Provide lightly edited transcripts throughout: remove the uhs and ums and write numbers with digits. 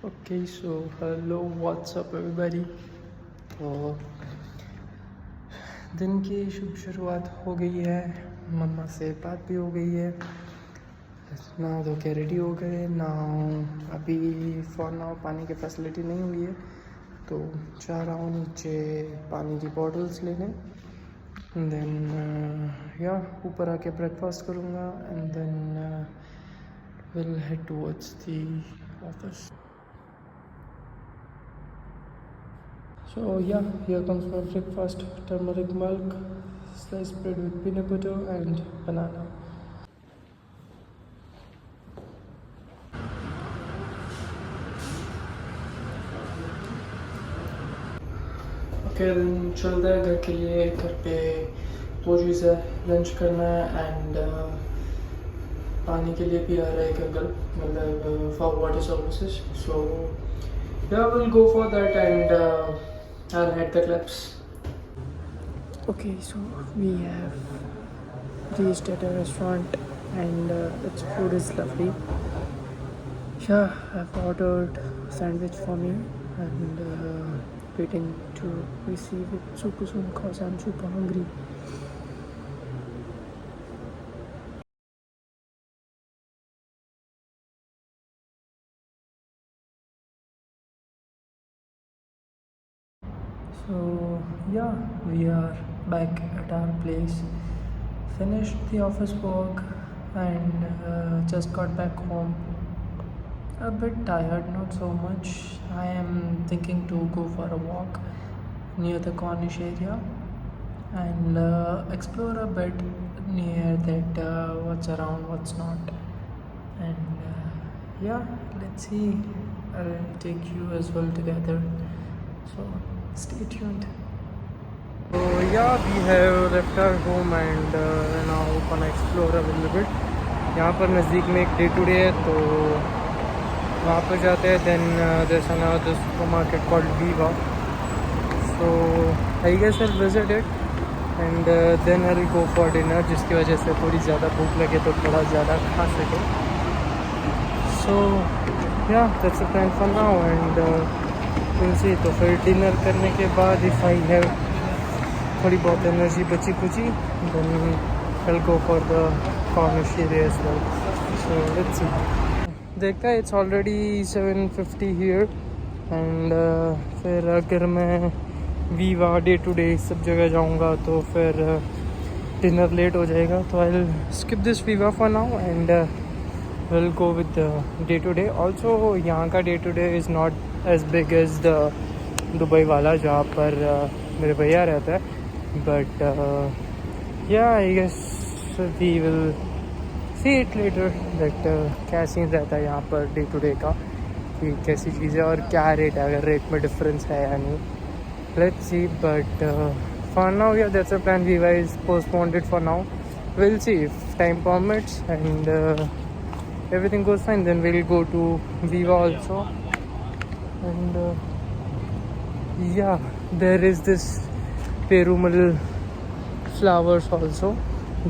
Okay so hello what's up everybody. तो दिन की शुभ शुरुआत हो गई है, मम्मा से बात भी हो गई है, ना धो के रेडी हो गए ना। अभी फॉर नाउ पानी की फैसिलिटी नहीं हुई है तो जा रहा हूँ नीचे पानी की बॉटल्स लेने। देन या ऊपर आके ब्रेकफास्ट करूँगा and then will head towards the office. So yeah, here comes my breakfast: turmeric milk, sliced bread with peanut butter and banana. Okay, then चलते हैं घर के लिए। घर पे दो चीज़ है, लंच करना है एंड पानी के लिए भी आ रहा है एक अंकल, मतलब for water services. So yeah, we'll go for that and I'll head the clubs. Okay, so we have reached at a restaurant and its food is lovely. Yeah, I've ordered a sandwich for me and waiting to receive it super soon because I'm super hungry. So yeah, we are back at our place. Finished the office work and just got back home. A bit tired, not so much. I am thinking to go for a walk near the Cornish area and explore a bit near that what's around, what's not. And yeah, let's see. I'll take you as well together. So stay tuned. So yeah, we have left our home and now gonna explore a little bit. यहाँ पर नज़दीक में एक day to day है तो वहाँ पर जाते हैं। Then there's another supermarket called Viva. So I guess I'll visit it and then I'll go for dinner, जिसकी वजह से थोड़ी ज़्यादा भूख लगे तो थोड़ा ज़्यादा खा सके। So yeah, that's the plan for now and we'll see. तो फिर डिनर करने के बाद if I have थोड़ी बहुत एनर्जी बची कुची then I'll go for the Cornish area as well. So let's see. देखा it's already 7:50 here and फिर अगर मैं वीवा डे टू डे सब जगह जाऊंगा तो फिर डिनर लेट हो जाएगा। तो I'll skip this Viva for now and we'll go with the day to day. Also यहाँ का day to day is not as big as the Dubai वाला जहाँ पर मेरे भैया रहता है, but yeah, I guess we will see it later that क्या सीन रहता है यहाँ पर डे टू डे का, कि कैसी चीज़ें और क्या रेट है, अगर रेट में डिफरेंस है या नहीं। Let's see, but for now yeah, that's a plan. Viva is postponed it for now. We'll see if time permits and everything goes fine, then we'll go to Viva also. And yeah, there is this Perumal flowers also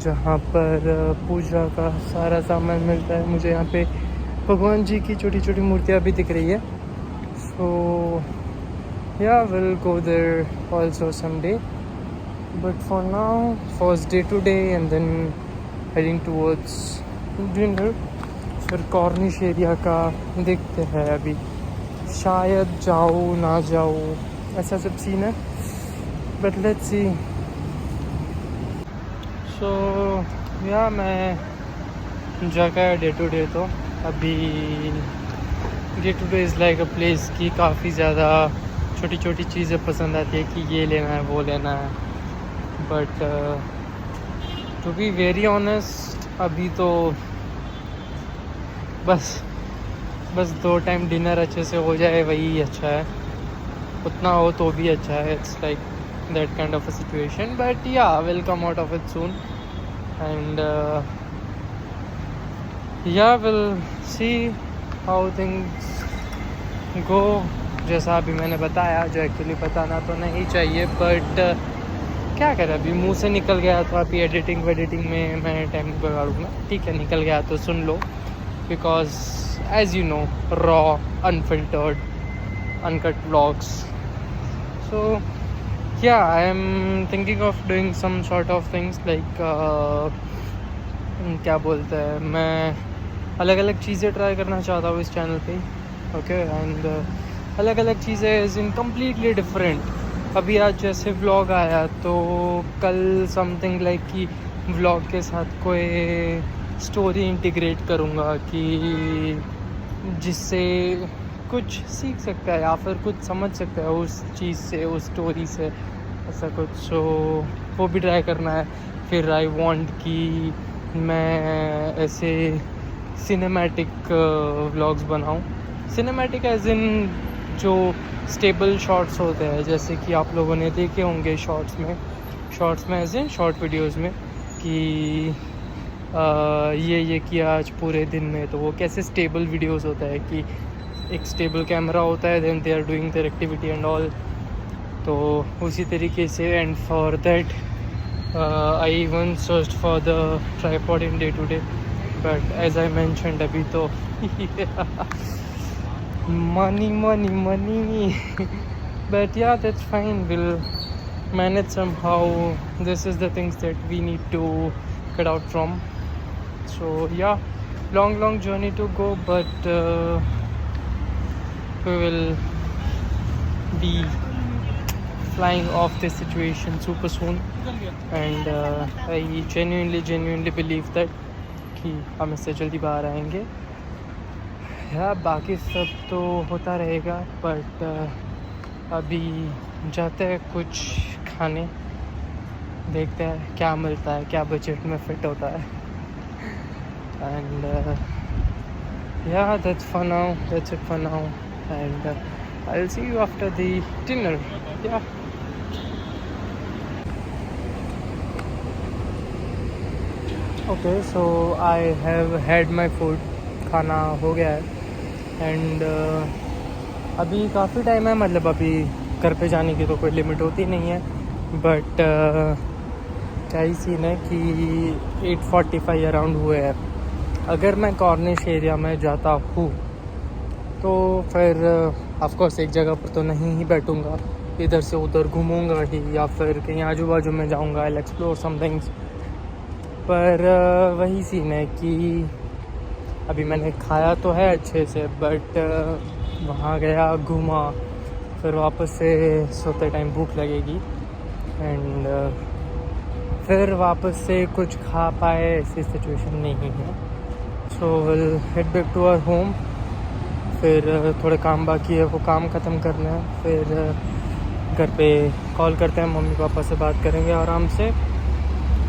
जहाँ पर पूजा का सारा सामान मिलता है। मुझे यहाँ पे भगवान जी की छोटी छोटी मूर्तियाँ भी दिख रही है। सो yeah, we'll go there also someday, but for now first day to day and then heading towards dinner. फिर कॉर्निश एरिया का देखते हैं, अभी शायद जाऊँ ना जाऊँ, ऐसा सब सीन है, but let's see. So yeah, मैं जगह डे टू डे तो अभी day to day is like a place की काफ़ी ज़्यादा छोटी छोटी चीज़ें पसंद आती है कि ये लेना है वो लेना है। But to be very honest अभी तो बस 2 टाइम डिनर अच्छे से हो जाए वही अच्छा है, उतना हो तो भी अच्छा है। It's like that kind of a situation, but yeah will come out of it soon and yeah will see how things go. जैसा अभी मैंने बताया, जो एक्चुअली बताना तो नहीं चाहिए, बट क्या करें, अभी मुंह से निकल गया तो अभी एडिटिंग में मैं टाइम नहीं बगाड़ूंगा। ठीक है, निकल गया तो सुन लो, because as you know, raw, unfiltered, uncut vlogs. So yeah, I am thinking of doing some sort of things like क्या बोलते हैं, मैं अलग अलग चीज़ें ट्राई करना चाहता हूँ इस चैनल पे. ओके, एंड अलग अलग चीज़ें इज़ इन कम्प्लीटली डिफरेंट. अभी आज जैसे व्लॉग आया तो कल समथिंग लाइक कि व्लॉग के साथ कोई स्टोरी इंटीग्रेट करूँगा कि जिससे कुछ सीख सकता है या फिर कुछ समझ सकता है उस चीज़ से, उस स्टोरी से, ऐसा कुछ. सो वो भी ट्राई करना है. फिर आई वांट कि मैं ऐसे सिनेमैटिक व्लॉग्स बनाऊं. सिनेमैटिक एज इन जो स्टेबल शॉट्स होते हैं, जैसे कि आप लोगों ने देखे होंगे शॉर्ट्स में एज इन शॉर्ट वीडियोज़ में कि ये किया आज पूरे दिन में. तो वो कैसे स्टेबल वीडियोज़ होता है कि एक स्टेबल कैमरा होता है, then they are doing their activity and all. तो उसी तरीके से, and for that I even search for the tripod in day to day, but as I mentioned अभी तो money but yeah, that's fine, we'll manage somehow. This is the things that we need to cut out from. So yeah, long journey to go, but we will be flying off this situation super soon, and I genuinely believe that कि हम इससे जल्दी बाहर आएंगे. या बाकी सब तो होता रहेगा, बट अभी जाते हैं कुछ खाने, देखते हैं क्या मिलता है, क्या बजट में फिट होता है. And yeah, that's it for now, and I'll see you after the dinner. Yeah. Okay, so I have had my food. खाना हो गया है, एंड अभी काफ़ी टाइम है, मतलब अभी घर पे जाने की तो कोई लिमिट होती नहीं है, बट क्या ही सीन है कि 8:45 अराउंड हुए हैं. अगर मैं कॉर्निश एरिया में जाता हूँ तो फिर ऑफ कोर्स एक जगह पर तो नहीं ही बैठूँगा, इधर से उधर घूमूँगा ही, या फिर कहीं आजू बाजू में जाऊँगा, आई एक्सप्लोर सम थिंग्स. पर वही सीन है कि अभी मैंने खाया तो है अच्छे से, बट वहाँ गया, घूमा, फिर वापस से सोते टाइम भूख लगेगी, एंड फिर वापस से कुछ खा पाए ऐसी सिचुएशन नहीं है. So will head back to our home. फिर थोड़े काम बाकी है, वो काम ख़त्म करना है. फिर घर पे कॉल करते हैं, मम्मी पापा से बात करेंगे आराम से,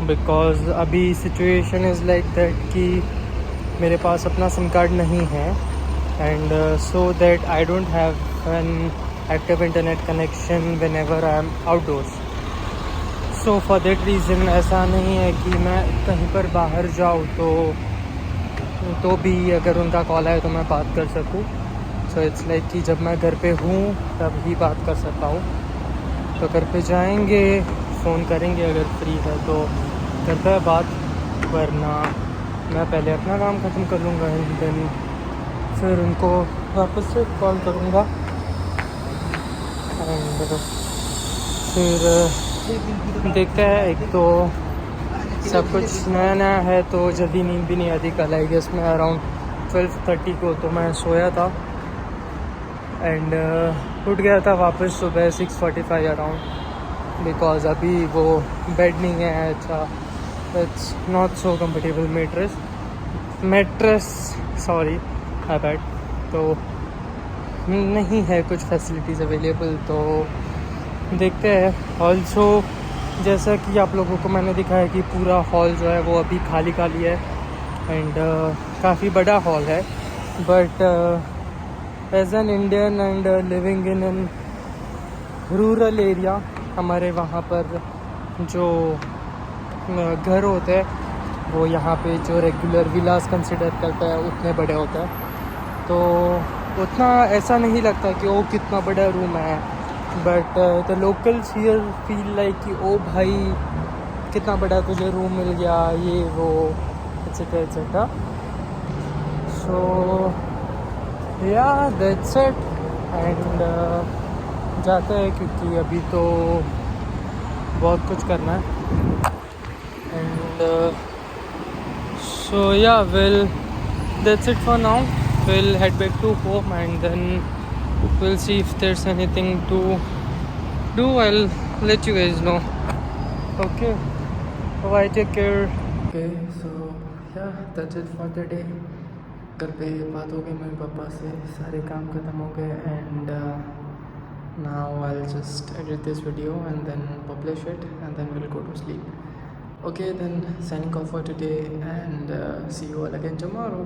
बिकॉज़ अभी सिचुएशन इज़ लाइक दैट कि मेरे पास अपना सिम कार्ड नहीं है, and so that I don't have an active internet connection when ever I am outdoors. So for that reason ऐसा नहीं है कि मैं कहीं पर बाहर जाऊँ तो भी अगर उनका कॉल आए तो मैं बात कर सकूँ. सो इट्स लाइक कि जब मैं घर पे हूँ तब ही बात कर सकता हूँ. तो घर पे जाएंगे, फ़ोन करेंगे, अगर फ्री है तो करता है बात, वरना मैं पहले अपना काम ख़त्म कर लूँगा, एंड देन फिर उनको वापस से कॉल करूँगा. एंड फिर देखते हैं, एक तो सब कुछ नया है तो जल्दी नींद भी नहीं आती. कल आई गेस मैं अराउंड 12:30 को तो मैं सोया था, एंड उठ गया था वापस सुबह 6:45 अराउंड, बिकॉज़ अभी वो बेड नहीं है अच्छा, it's not so comfortable mattress sorry my bad, तो नहीं है कुछ फैसिलिटीज़ अवेलेबल. तो देखते हैं. ऑल्सो जैसा कि आप लोगों को मैंने दिखाया कि पूरा हॉल जो है वो अभी खाली है, एंड काफ़ी बड़ा हॉल है, but as an Indian and living in an rural area, हमारे वहाँ पर जो घर होते हैं वो यहाँ पे जो रेगुलर विलास कंसिडर करता है उतने बड़े होते हैं, तो उतना ऐसा नहीं लगता कि ओ कितना बड़ा रूम है. But the locals here feel like कि ओ भाई कितना बड़ा तुझे रूम मिल गया, ये वो एट्सेट्रा एट्सेट्रा. सो या दैट्स इट एंड जाते हैं क्योंकि अभी तो बहुत कुछ करना है and so yeah, well, that's it for now. We'll head back to home and then we'll see if there's anything to do. I'll let you guys know. Okay, bye, take care. Okay, so yeah, that's it for the day. घर पे बात हो गई mummy papa से, सारे काम ख़त्म हो गए and now I'll just edit this video and then publish it and then we'll go to sleep. Okay, then signing off for today and see you all again tomorrow.